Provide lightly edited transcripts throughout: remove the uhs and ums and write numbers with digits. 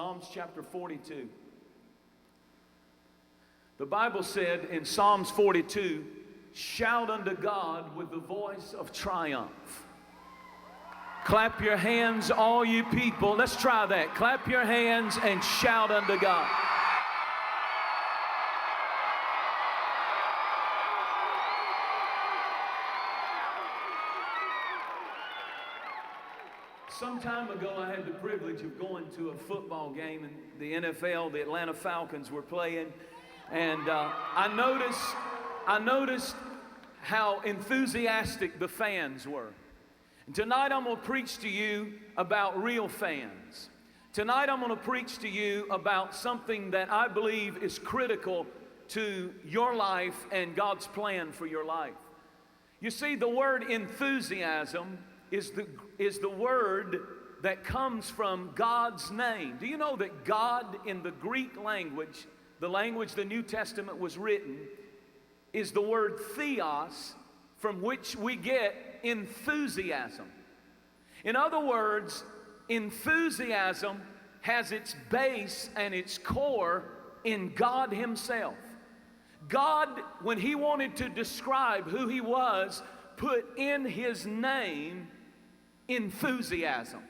Psalms chapter 42. The Bible said in Psalms 42, shout unto God with the voice of triumph. Clap your hands, all you people. Let's try that. Clap your hands and shout unto God. Some time ago, I had the privilege of going to a football game in the NFL. The Atlanta Falcons were playing, and I noticed how enthusiastic the fans were. And tonight, I'm going to preach to you about real fans. Tonight, I'm going to preach to you about something that I believe is critical to your life and God's plan for your life. You see, the word enthusiasm is the word that comes from God's name. Do you know that God in the Greek language, the language the New Testament was written, is the word theos, from which we get enthusiasm. In other words, enthusiasm has its base and its core in God Himself. God, when He wanted to describe who He was, put in His name enthusiasm.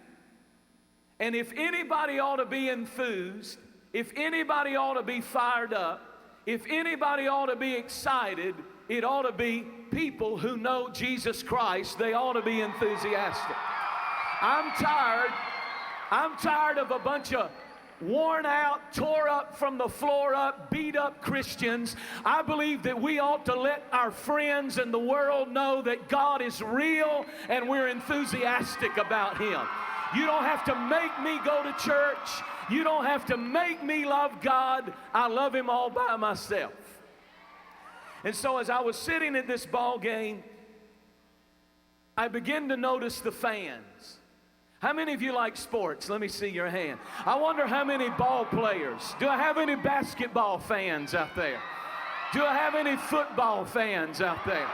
And if anybody ought to be enthused, if anybody ought to be fired up, if anybody ought to be excited, it ought to be people who know Jesus Christ. They ought to be enthusiastic. I'm tired of a bunch of worn out, tore up from the floor up, beat up Christians. I believe that we ought to let our friends and the world know that God is real and we're enthusiastic about Him. You don't have to make me go to church. You don't have to make me love God. I love Him all by myself. And so as I was sitting at this ball game, I began to notice the fans. How many of you like sports? Let me see your hand. I wonder how many ball players. Do I have any basketball fans out there? Do I have any football fans out there?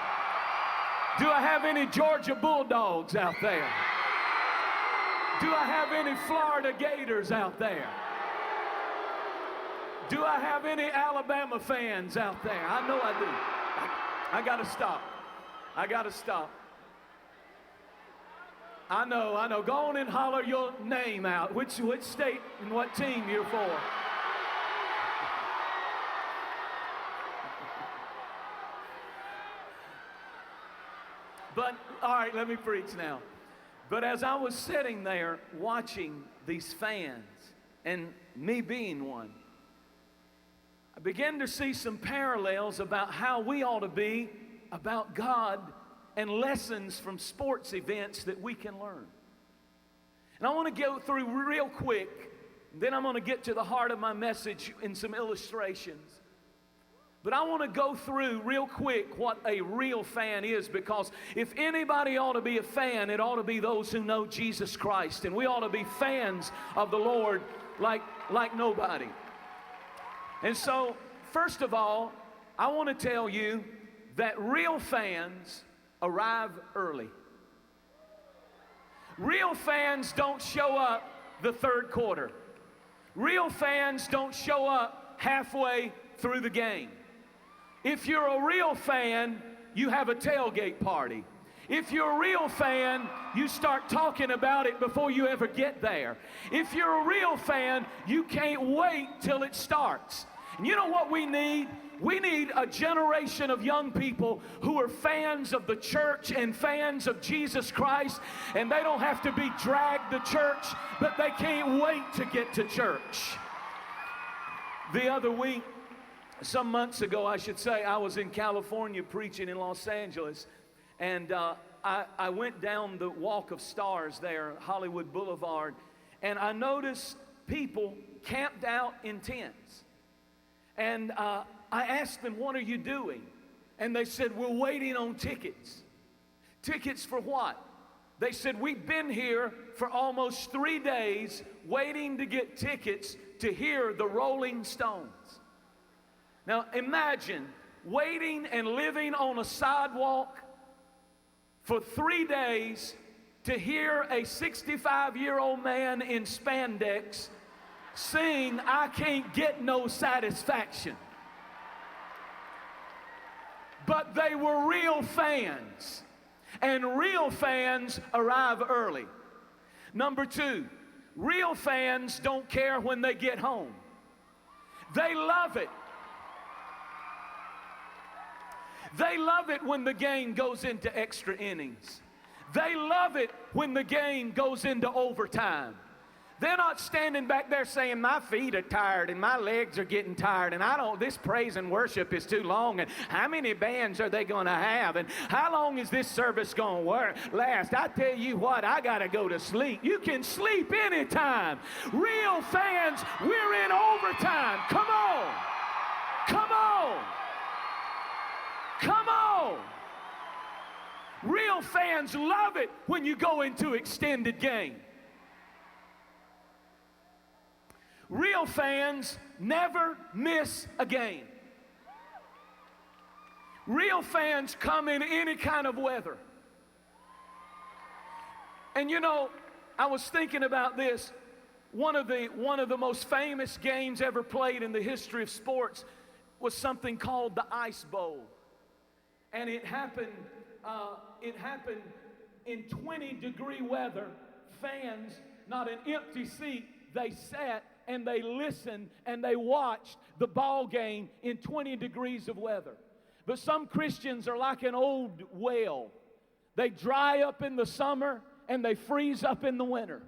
Do I have any Georgia Bulldogs out there? Do I have any Florida Gators out there? Do I have any Alabama fans out there? I know I do. I gotta stop. I know. Go on and holler your name out. Which state and what team you're for. But, all right, let me preach now. But as I was sitting there watching these fans, and me being one, I began to see some parallels about how we ought to be about God and lessons from sports events that we can learn. And I want to go through real quick, then I'm going to get to the heart of my message in some illustrations. But I want to go through real quick what a real fan is, because if anybody ought to be a fan, it ought to be those who know Jesus Christ. And we ought to be fans of the Lord like nobody. And so, first of all, I want to tell you that real fans arrive early. Real fans don't show up the third quarter. Real fans don't show up halfway through the game. If you're a real fan, you have a tailgate party. If you're a real fan, you start talking about it before you ever get there. If you're a real fan, you can't wait till it starts. And you know what we need? We need a generation of young people who are fans of the church and fans of Jesus Christ, and they don't have to be dragged to church, but they can't wait to get to church. The other week, some months ago, I should say, I was in California preaching in Los Angeles, and I went down the Walk of Stars there, Hollywood Boulevard, and I noticed people camped out in tents. And I asked them, what are you doing? And they said, we're waiting on tickets. Tickets for what? They said, we've been here for almost 3 days waiting to get tickets to hear the Rolling Stones. Now imagine waiting and living on a sidewalk for 3 days to hear a 65-year-old man in spandex sing, I can't get no satisfaction. But they were real fans. And real fans arrive early. Number two, real fans don't care when they get home. They love it. They love it when the game goes into extra innings. They love it when the game goes into overtime. They're not standing back there saying, my feet are tired and my legs are getting tired and this praise and worship is too long, and how many bands are they going to have, and how long is this service going to last? I tell you what, I got to go to sleep. You can sleep anytime. Real fans, we're in overtime. Come on. Come on. Come on. Real fans love it when you go into extended game. Real fans never miss a game. Real fans come in any kind of weather. And you know, I was thinking about this. One of the most famous games ever played in the history of sports was something called the Ice Bowl. And it happened in 20-degree weather. Fans, not an empty seat, they sat and they listened and they watched the ball game in 20 degrees of weather. But some Christians are like an old whale. They dry up in the summer and they freeze up in the winter.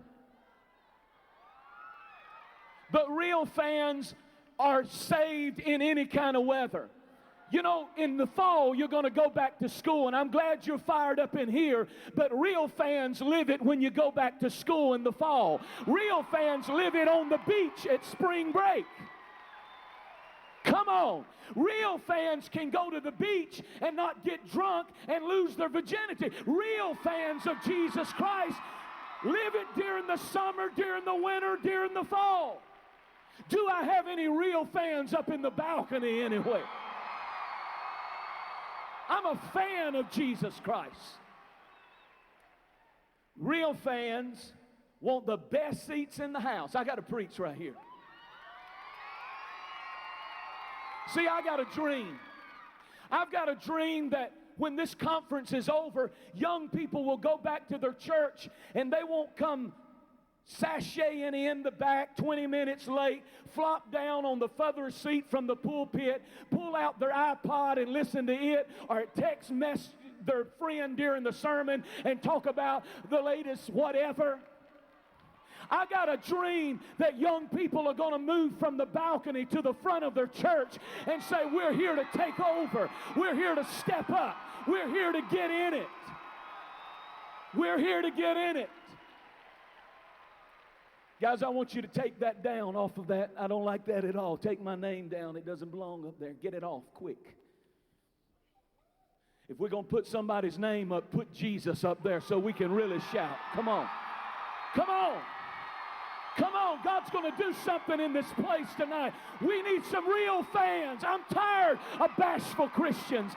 But real fans are saved in any kind of weather. You know, in the fall, you're going to go back to school, and I'm glad you're fired up in here, but real fans live it when you go back to school in the fall. Real fans live it on the beach at spring break. Come on. Real fans can go to the beach and not get drunk and lose their virginity. Real fans of Jesus Christ live it during the summer, during the winter, during the fall. Do I have any real fans up in the balcony anyway? I'm a fan of Jesus Christ. Real fans want the best seats in the house. I got to preach right here. See, I got a dream. I've got a dream that when this conference is over, young people will go back to their church and they won't come sashaying in the back 20 minutes late, flop down on the further seat from the pulpit, pull out their iPod and listen to it, or text message their friend during the sermon and talk about the latest whatever. I got a dream that young people are going to move from the balcony to the front of their church and say, we're here to take over. We're here to step up. We're here to get in it. We're here to get in it. Guys, I want you to take that down off of that. I don't like that at all. Take my name down. It doesn't belong up there. Get it off quick. If we're going to put somebody's name up, put Jesus up there so we can really shout. Come on. Come on. Come on. God's going to do something in this place tonight. We need some real fans. I'm tired of bashful Christians.